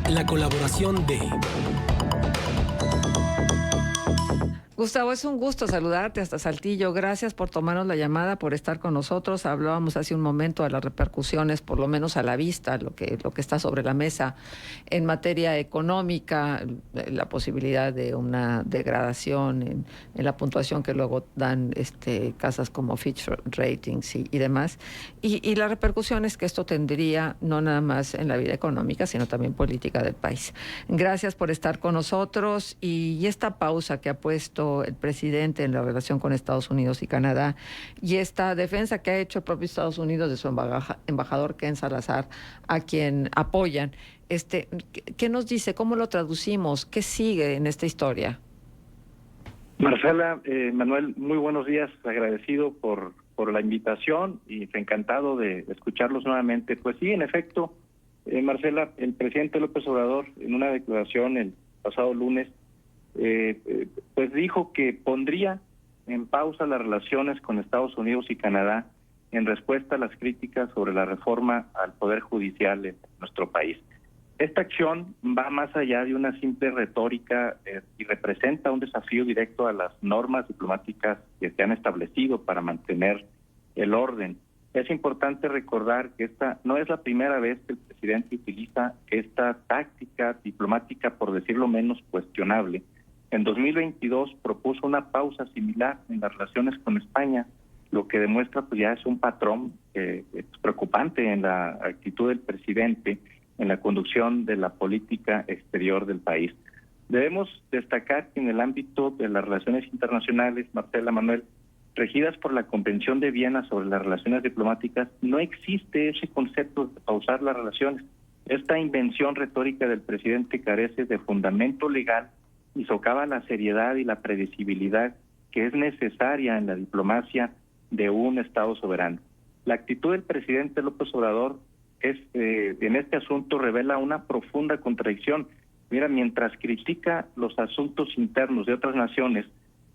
La colaboración de... Gustavo, es un gusto saludarte hasta Saltillo. Gracias por tomarnos la llamada, por estar con nosotros. Hablábamos hace un momento de las repercusiones, por lo menos a la vista, lo que está sobre la mesa en materia económica, la posibilidad de una degradación en la puntuación que luego dan casas como Fitch Ratings y demás, y las repercusiones que esto tendría no nada más en la vida económica, sino también política del país. Gracias por estar con nosotros y esta pausa que ha puesto el presidente en la relación con Estados Unidos y Canadá y esta defensa que ha hecho el propio Estados Unidos de su embajador Ken Salazar, a quien apoyan. ¿Qué nos dice? ¿Cómo lo traducimos? ¿Qué sigue en esta historia? Marcela, Manuel, muy buenos días, agradecido por la invitación y encantado de escucharlos nuevamente. Pues sí, en efecto, Marcela, el presidente López Obrador, en una declaración el pasado lunes, pues dijo que pondría en pausa las relaciones con Estados Unidos y Canadá en respuesta a las críticas sobre la reforma al Poder Judicial en nuestro país. Esta acción va más allá de una simple retórica y representa un desafío directo a las normas diplomáticas que se han establecido para mantener el orden. Es importante recordar que esta no es la primera vez que el presidente utiliza esta táctica diplomática, por decirlo menos, cuestionable. En 2022 propuso una pausa similar en las relaciones con España, lo que demuestra pues ya es un patrón preocupante en la actitud del presidente en la conducción de la política exterior del país. Debemos destacar que en el ámbito de las relaciones internacionales, Marcela, Manuel, regidas por la Convención de Viena sobre las relaciones diplomáticas, no existe ese concepto de pausar las relaciones. Esta invención retórica del presidente carece de fundamento legal y socava la seriedad y la predecibilidad que es necesaria en la diplomacia de un Estado soberano. La actitud del presidente López Obrador en este asunto revela una profunda contradicción. Mira, mientras critica los asuntos internos de otras naciones,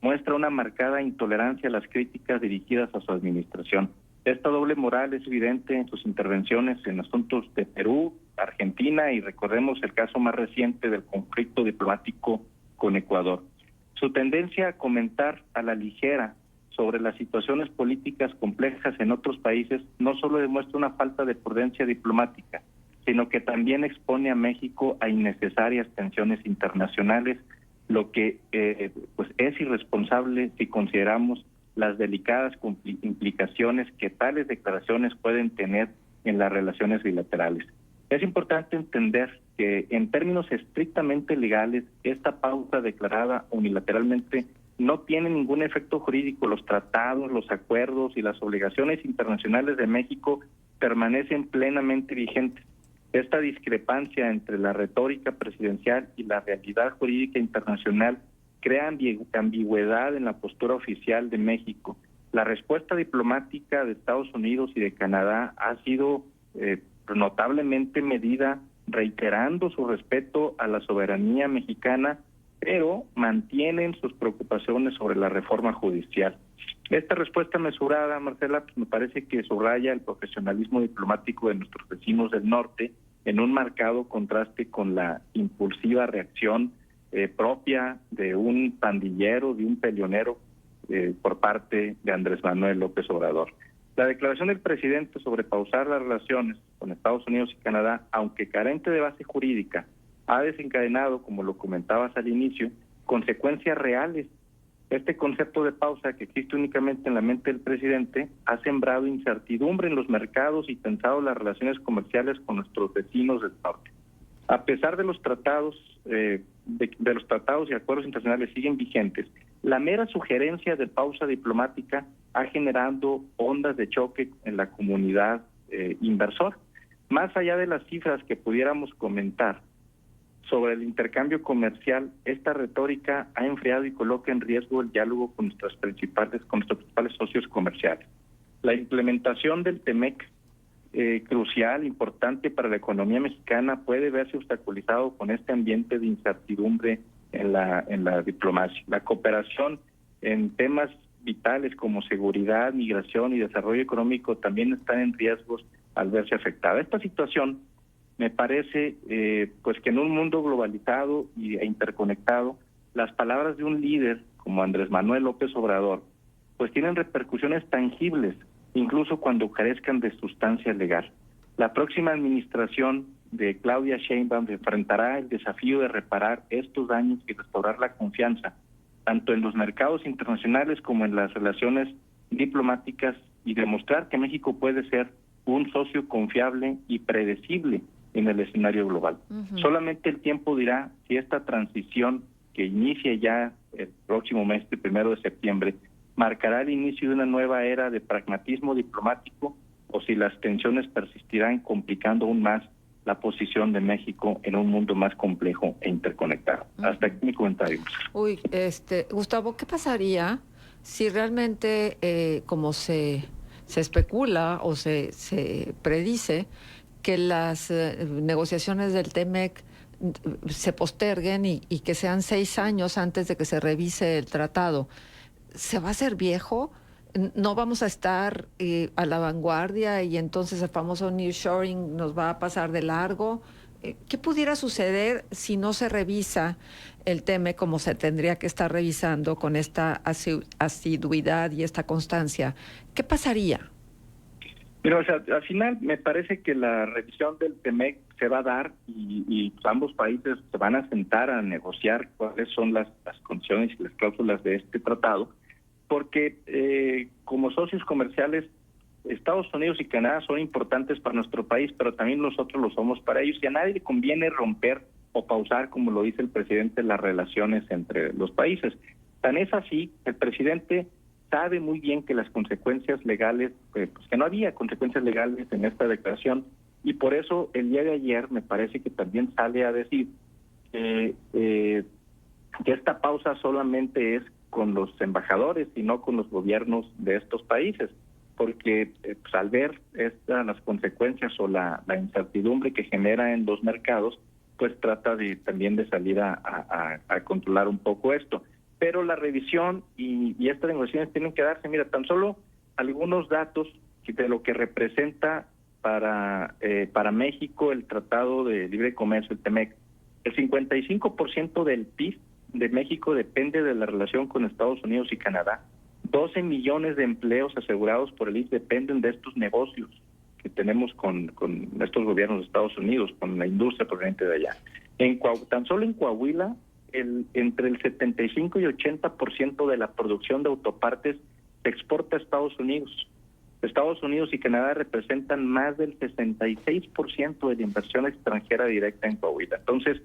muestra una marcada intolerancia a las críticas dirigidas a su administración. Esta doble moral es evidente en sus intervenciones en asuntos de Perú, Argentina y recordemos el caso más reciente del conflicto diplomático con Ecuador. Su tendencia a comentar a la ligera sobre las situaciones políticas complejas en otros países no solo demuestra una falta de prudencia diplomática, sino que también expone a México a innecesarias tensiones internacionales, lo que pues es irresponsable si consideramos las delicadas implicaciones que tales declaraciones pueden tener en las relaciones bilaterales. Es importante entender que en términos estrictamente legales, esta pausa declarada unilateralmente no tiene ningún efecto jurídico. Los tratados, los acuerdos y las obligaciones internacionales de México permanecen plenamente vigentes. Esta discrepancia entre la retórica presidencial y la realidad jurídica internacional crea ambigüedad en la postura oficial de México. La respuesta diplomática de Estados Unidos y de Canadá ha sido notablemente medida, reiterando su respeto a la soberanía mexicana, pero mantienen sus preocupaciones sobre la reforma judicial. Esta respuesta mesurada, Marcela, pues me parece que subraya el profesionalismo diplomático de nuestros vecinos del norte, en un marcado contraste con la impulsiva reacción propia de un pandillero, de un peleonero por parte de Andrés Manuel López Obrador. La declaración del presidente sobre pausar las relaciones con Estados Unidos y Canadá, aunque carente de base jurídica, ha desencadenado, como lo comentabas al inicio, consecuencias reales. Este concepto de pausa, que existe únicamente en la mente del presidente, ha sembrado incertidumbre en los mercados y tensado las relaciones comerciales con nuestros vecinos del norte. A pesar de los tratados y acuerdos internacionales siguen vigentes, la mera sugerencia de pausa diplomática ha generado ondas de choque en la comunidad inversora. Más allá de las cifras que pudiéramos comentar sobre el intercambio comercial, esta retórica ha enfriado y coloca en riesgo el diálogo con nuestros principales socios comerciales. La implementación del TEMEC, crucial, importante para la economía mexicana, puede verse obstaculizado con este ambiente de incertidumbre en la diplomacia. La cooperación en temas vitales como seguridad, migración y desarrollo económico también están en riesgos al verse afectada. Esta situación me parece pues que en un mundo globalizado e interconectado, las palabras de un líder como Andrés Manuel López Obrador pues tienen repercusiones tangibles, incluso cuando carezcan de sustancia legal. La próxima administración de Claudia Sheinbaum enfrentará el desafío de reparar estos daños y restaurar la confianza, tanto en los mercados internacionales como en las relaciones diplomáticas, y demostrar que México puede ser un socio confiable y predecible en el escenario global. Solamente el tiempo dirá si esta transición que inicia ya el próximo mes, el 1 de septiembre, marcará el inicio de una nueva era de pragmatismo diplomático o si las tensiones persistirán complicando aún más la posición de México en un mundo más complejo e interconectado. Hasta aquí mi comentario. Gustavo, ¿qué pasaría si realmente, como se especula o se predice, que las negociaciones del TEMEC se posterguen y que sean 6 años antes de que se revise el tratado? ¿Se va a hacer viejo? ¿No vamos a estar a la vanguardia y entonces el famoso nearshoring nos va a pasar de largo? ¿Qué pudiera suceder si no se revisa el tema como se tendría que estar revisando con esta asiduidad y esta constancia? ¿Qué pasaría? Pero, o sea, al final me parece que la revisión del TEMEC se va a dar y ambos países se van a sentar a negociar cuáles son las condiciones y las cláusulas de este tratado, porque como socios comerciales, Estados Unidos y Canadá son importantes para nuestro país, pero también nosotros lo somos para ellos, y a nadie le conviene romper o pausar, como lo dice el presidente, las relaciones entre los países. Tan es así, el presidente sabe muy bien que las consecuencias legales, pues que no había consecuencias legales en esta declaración, y por eso el día de ayer me parece que también sale a decir que esta pausa solamente es con los embajadores y no con los gobiernos de estos países, porque pues, al ver las consecuencias o la incertidumbre que genera en los mercados, pues trata también de salir a controlar un poco esto. Pero la revisión y estas negociaciones tienen que darse, mira, tan solo algunos datos de lo que representa para México el Tratado de Libre Comercio, el TEMEC. El 55% del PIB de México depende de la relación con Estados Unidos y Canadá. 12 millones de empleos asegurados por el ISSSTE dependen de estos negocios que tenemos con estos gobiernos de Estados Unidos, con la industria proveniente de allá. Tan solo en Coahuila, entre el 75 y 80% de la producción de autopartes se exporta a Estados Unidos. Estados Unidos y Canadá representan más del 66% de la inversión extranjera directa en Coahuila. Entonces,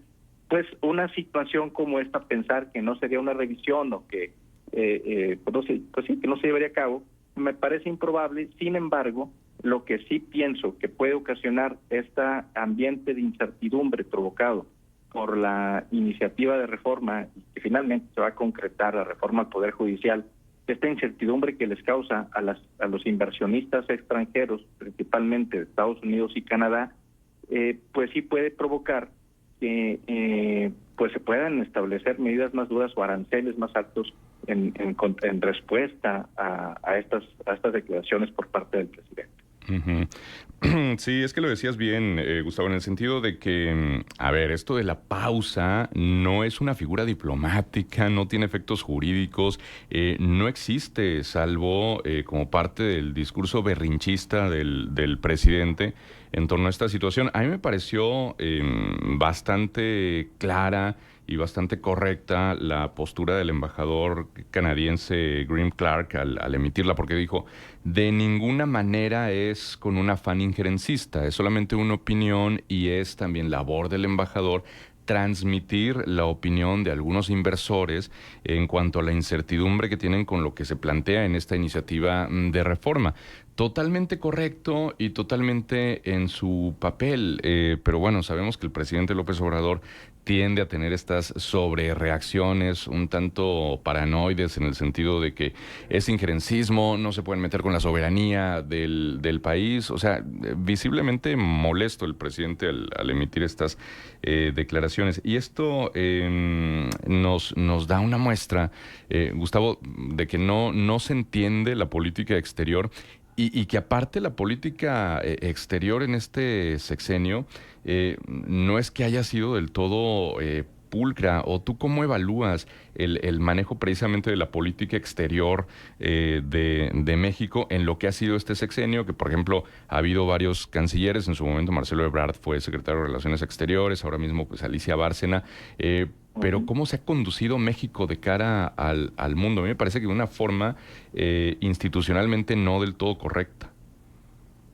pues una situación como esta, pensar que no sería una revisión o que que no se llevaría a cabo, me parece improbable. Sin embargo, lo que sí pienso que puede ocasionar este ambiente de incertidumbre provocado por la iniciativa de reforma, y que finalmente se va a concretar la reforma al Poder Judicial, esta incertidumbre que les causa a los inversionistas extranjeros, principalmente de Estados Unidos y Canadá, pues sí puede provocar que pues se puedan establecer medidas más duras o aranceles más altos en respuesta a estas declaraciones por parte del presidente. Sí, es que lo decías bien, Gustavo, en el sentido de que, a ver, esto de la pausa no es una figura diplomática, no tiene efectos jurídicos, no existe, salvo como parte del discurso berrinchista del presidente en torno a esta situación. A mí me pareció bastante clara y bastante correcta la postura del embajador canadiense Graeme Clark al emitirla, porque dijo, de ninguna manera es con un afán injerencista, es solamente una opinión y es también labor del embajador transmitir la opinión de algunos inversores en cuanto a la incertidumbre que tienen con lo que se plantea en esta iniciativa de reforma. Totalmente correcto y totalmente en su papel, pero bueno, sabemos que el presidente López Obrador tiende a tener estas sobrereacciones un tanto paranoides en el sentido de que es injerencismo, no se pueden meter con la soberanía del país. O sea, visiblemente molesto el presidente al emitir estas declaraciones. Y esto nos da una muestra, Gustavo, de que no se entiende la política exterior Y que aparte la política exterior en este sexenio no es que haya sido del todo pulcra. ¿O tú cómo evalúas el manejo precisamente de la política exterior de México en lo que ha sido este sexenio? Que, por ejemplo, ha habido varios cancilleres. En su momento Marcelo Ebrard fue secretario de Relaciones Exteriores, ahora mismo pues Alicia Bárcena. Pero ¿cómo se ha conducido México de cara al mundo? A mí me parece que de una forma institucionalmente no del todo correcta.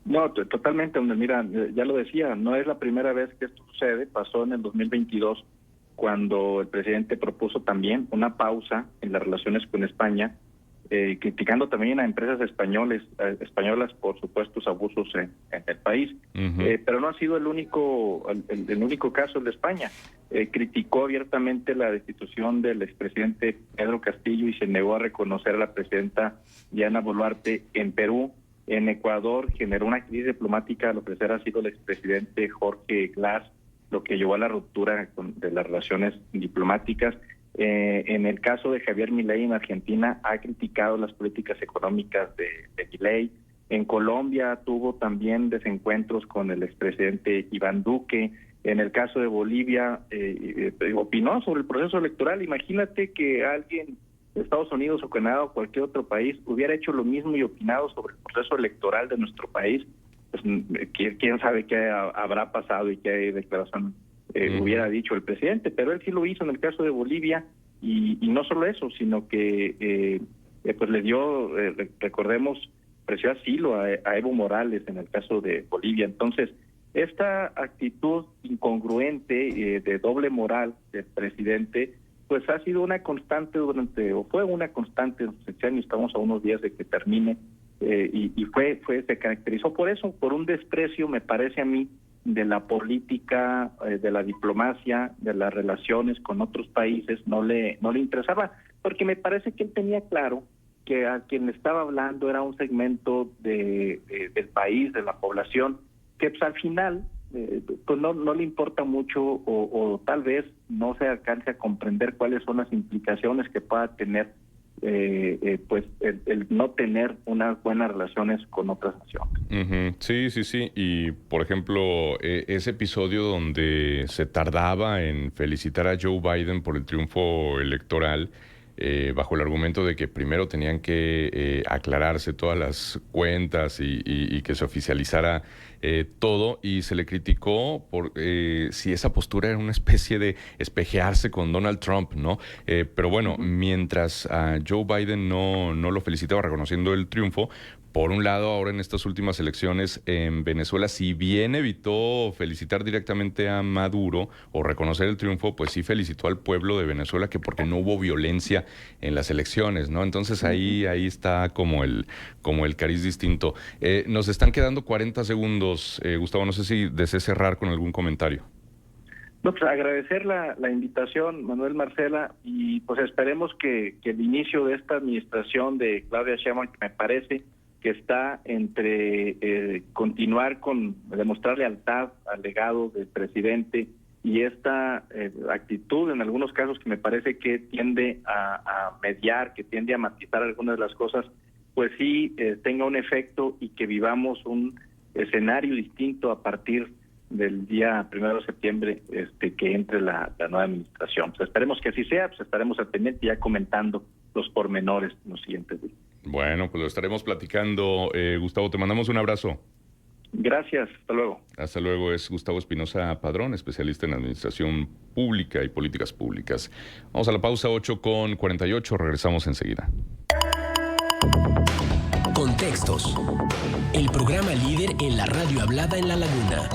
No, totalmente. Mira, ya lo decía, no es la primera vez que esto sucede. Pasó en el 2022, cuando el presidente propuso también una pausa en las relaciones con España, criticando también a empresas españolas por supuestos abusos en el país. Pero no ha sido el único caso el de España. Criticó abiertamente la destitución del expresidente Pedro Castillo y se negó a reconocer a la presidenta Diana Boluarte en Perú. En Ecuador generó una crisis diplomática al ofrecer asilo al expresidente Jorge Glass, lo que llevó a la ruptura de las relaciones diplomáticas. En el caso de Javier Milei en Argentina, ha criticado las políticas económicas de Milei. En Colombia tuvo también desencuentros con el expresidente Iván Duque. En el caso de Bolivia, opinó sobre el proceso electoral. Imagínate que alguien de Estados Unidos o Canadá o cualquier otro país hubiera hecho lo mismo y opinado sobre el proceso electoral de nuestro país. Pues quién sabe qué habrá pasado y qué declaración hubiera dicho el presidente, pero él sí lo hizo en el caso de Bolivia, y no solo eso, sino que pues le dio, recordemos, ofreció asilo a Evo Morales en el caso de Bolivia. Entonces, esta actitud incongruente de doble moral del presidente, pues ha sido una constante fue una constante en los sexenios. Estamos a unos días de que termine, y se caracterizó por eso, por un desprecio, me parece a mí, de la política, de la diplomacia, de las relaciones con otros países. No le interesaba, porque me parece que él tenía claro que a quien le estaba hablando era un segmento del país, de la población, que pues al final pues no le importa mucho, o tal vez no se alcance a comprender cuáles son las implicaciones que pueda tener pues el no tener unas buenas relaciones con otras naciones. Sí. Y, por ejemplo, ese episodio donde se tardaba en felicitar a Joe Biden por el triunfo electoral, bajo el argumento de que primero tenían que aclararse todas las cuentas y que se oficializara todo, y se le criticó por si esa postura era una especie de espejearse con Donald Trump, ¿no? Pero bueno, mientras a Joe Biden no lo felicitaba reconociendo el triunfo, por un lado, ahora en estas últimas elecciones en Venezuela, si bien evitó felicitar directamente a Maduro o reconocer el triunfo, pues sí felicitó al pueblo de Venezuela, que porque no hubo violencia en las elecciones, ¿no? Entonces ahí está como el cariz distinto. Nos están quedando 40 segundos, Gustavo, no sé si desees cerrar con algún comentario. No, pues agradecer la invitación, Manuel, Marcela, y pues esperemos que el inicio de esta administración de Claudia Sheinbaum, que me parece que está entre continuar con demostrar lealtad al legado del presidente, y esta actitud en algunos casos que me parece que tiende a mediar, que tiende a matizar algunas de las cosas, pues sí tenga un efecto y que vivamos un escenario distinto a partir del día 1 de septiembre que entre la nueva administración. Pues esperemos que así sea, pues estaremos al pendiente ya comentando los pormenores en los siguientes días. Bueno, pues lo estaremos platicando. Gustavo, te mandamos un abrazo. Gracias, hasta luego. Hasta luego. Es Gustavo Espinosa Padrón, especialista en administración pública y políticas públicas. Vamos a la pausa, 8:48, regresamos enseguida. Contextos. El programa líder en la radio hablada en La Laguna.